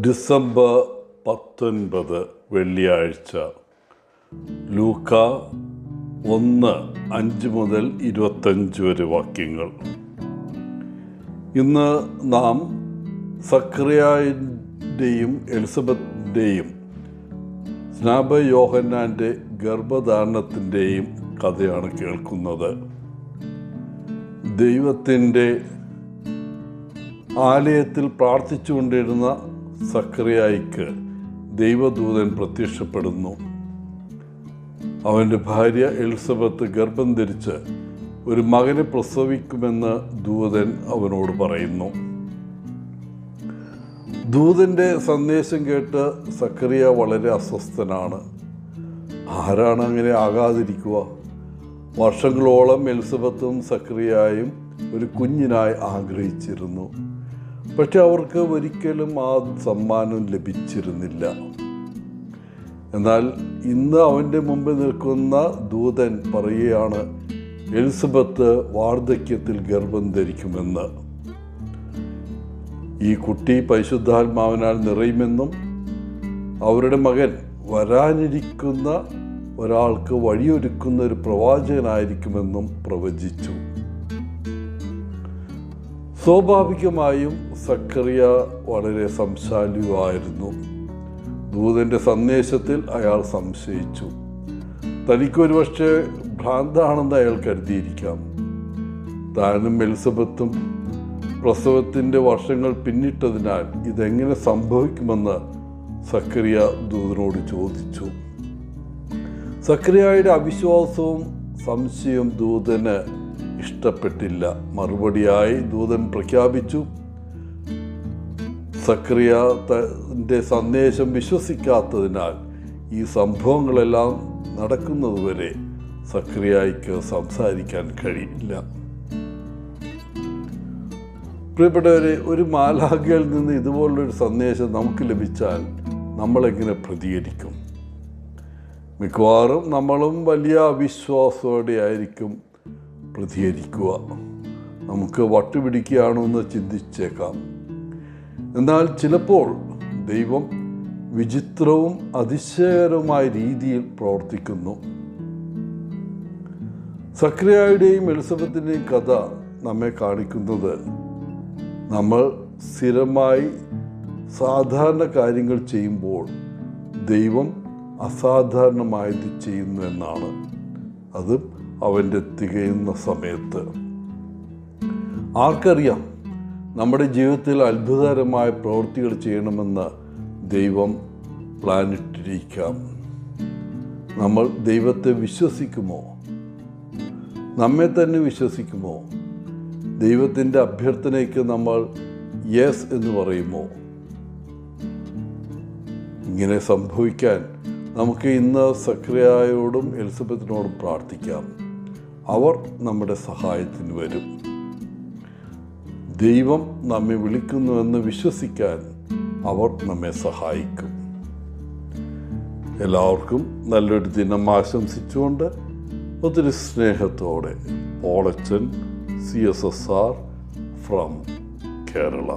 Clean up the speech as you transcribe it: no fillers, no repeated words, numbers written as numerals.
December 19 വെള്ളിയാഴ്ച. ലൂക്ക 1:5 മുതൽ 25 വരെ വാക്യങ്ങൾ. ഇന്ന് നാം സക്കറിയായുടെയും എലിസബത്തിൻ്റെയും സ്നാപക യോഹന്നാൻ്റെ ഗർഭധാരണത്തിൻ്റെയും കഥയാണ് കേൾക്കുന്നത്. ദൈവത്തിൻ്റെ ആലയത്തിൽ പ്രാർത്ഥിച്ചുകൊണ്ടിരുന്ന സക്കറിയായിക്ക് ദൈവദൂതൻ പ്രത്യക്ഷപ്പെടുന്നു. അവൻ്റെ ഭാര്യ എലിസബത്ത് ഗർഭം ധരിച്ച് ഒരു മകനെ പ്രസവിക്കുമെന്ന് ദൂതൻ അവനോട് പറയുന്നു. ദൂതൻ്റെ സന്ദേശം കേട്ട് സക്കറിയ വളരെ അസ്വസ്ഥനാണ്. ആരാണ് അങ്ങനെ ആകാതിരിക്കുക? വർഷങ്ങളോളം എലിസബത്തും സക്കറിയായും ഒരു കുഞ്ഞിനായി ആഗ്രഹിച്ചിരുന്നു. പക്ഷെ അവർക്ക് ഒരിക്കലും ആ സമ്മാനം ലഭിച്ചിരുന്നില്ല. എന്നാൽ ഇന്ന് അവൻ്റെ മുമ്പിൽ നിൽക്കുന്ന ദൂതൻ പറയുകയാണ്, എലിസബത്ത് വാർദ്ധക്യത്തിൽ ഗർഭം ധരിക്കുമെന്ന്. ഈ കുട്ടി പരിശുദ്ധാത്മാവിനാൽ നിറയുമെന്നും അവരുടെ മകൻ വരാനിരിക്കുന്ന ഒരാൾക്ക് വഴിയൊരുക്കുന്ന ഒരു പ്രവാചകനായിരിക്കുമെന്നും പ്രവചിച്ചു. സ്വാഭാവികമായും സക്കറിയ വളരെ സംശയാലുവായിരുന്നു. ദൂതൻ്റെ സന്ദേശത്തിൽ അയാൾ സംശയിച്ചു. തനിക്കൊരു പക്ഷേ ഭ്രാന്താണെന്ന് അയാൾ കരുതിയിരിക്കാം. താനും എലിസബത്തും പ്രസവത്തിൻ്റെ വർഷങ്ങൾ പിന്നിട്ടതിനാൽ ഇതെങ്ങനെ സംഭവിക്കുമെന്ന് സക്കറിയ ദൂതനോട് ചോദിച്ചു. സക്കറിയായുടെ അവിശ്വാസവും സംശയവും ദൂതന് ഇഷ്ടപ്പെട്ടില്ല. മറുപടിയായി ദൂതൻ പ്രഖ്യാപിച്ചു, സക്കറിയ തൻ്റെ സന്ദേശം വിശ്വസിക്കാത്തതിനാൽ ഈ സംഭവങ്ങളെല്ലാം നടക്കുന്നതുവരെ സക്കറിയായിക്ക് സംസാരിക്കാൻ കഴിയില്ല. പ്രിയപ്പെട്ടവരെ, ഒരു മാലാഖയിൽ നിന്ന് ഇതുപോലൊരു സന്ദേശം നമുക്ക് ലഭിച്ചാൽ നമ്മളെങ്ങനെ പ്രതികരിക്കും? മിക്കവാറും നമ്മളും വലിയ അവിശ്വാസത്തോടെ ആയിരിക്കും പ്രതികരിക്കുക. നമുക്ക് വട്ടുപിടിക്കുകയാണോ എന്ന് ചിന്തിച്ചേക്കാം. എന്നാൽ ചിലപ്പോൾ ദൈവം വിചിത്രവും അതിശയകരവുമായ രീതിയിൽ പ്രവർത്തിക്കുന്നു. സക്കറിയായുടെയും എലിസബത്തിൻ്റെയും കഥ നമ്മെ കാണിക്കുന്നത് നമ്മൾ സ്ഥിരമായി സാധാരണ കാര്യങ്ങൾ ചെയ്യുമ്പോൾ ദൈവം അസാധാരണമായത് ചെയ്യുന്നു എന്നാണ്. അതും അവൻ്റെ തികയുന്ന സമയത്ത്. ആർക്കറിയാം, നമ്മുടെ ജീവിതത്തിൽ അത്ഭുതകരമായ പ്രവൃത്തികൾ ചെയ്യണമെന്ന് ദൈവം പ്ലാനിട്ടിരിക്കാം. നമ്മൾ ദൈവത്തെ വിശ്വസിക്കുമോ? നമ്മെ തന്നെ വിശ്വസിക്കുമോ? ദൈവത്തിൻ്റെ അഭ്യർത്ഥനയ്ക്ക് നമ്മൾ യെസ് എന്ന് പറയുമോ? ഇങ്ങനെ സംഭവിക്കാൻ നമുക്ക് ഇന്ന് സക്കറിയായോടും എലിസബത്തിനോടും പ്രാർത്ഥിക്കാം. അവർ നമ്മുടെ സഹായത്തിന് വരും. ദൈവം നമ്മെ വിളിക്കുന്നുവെന്ന് വിശ്വസിക്കാൻ അവർ നമ്മെ സഹായിക്കും. എല്ലാവർക്കും നല്ലൊരു ദിനം ആശംസിച്ചുകൊണ്ട് ഒത്തിരി സ്നേഹത്തോടെ പോളച്ചൻ CSSR ഫ്രം കേരള.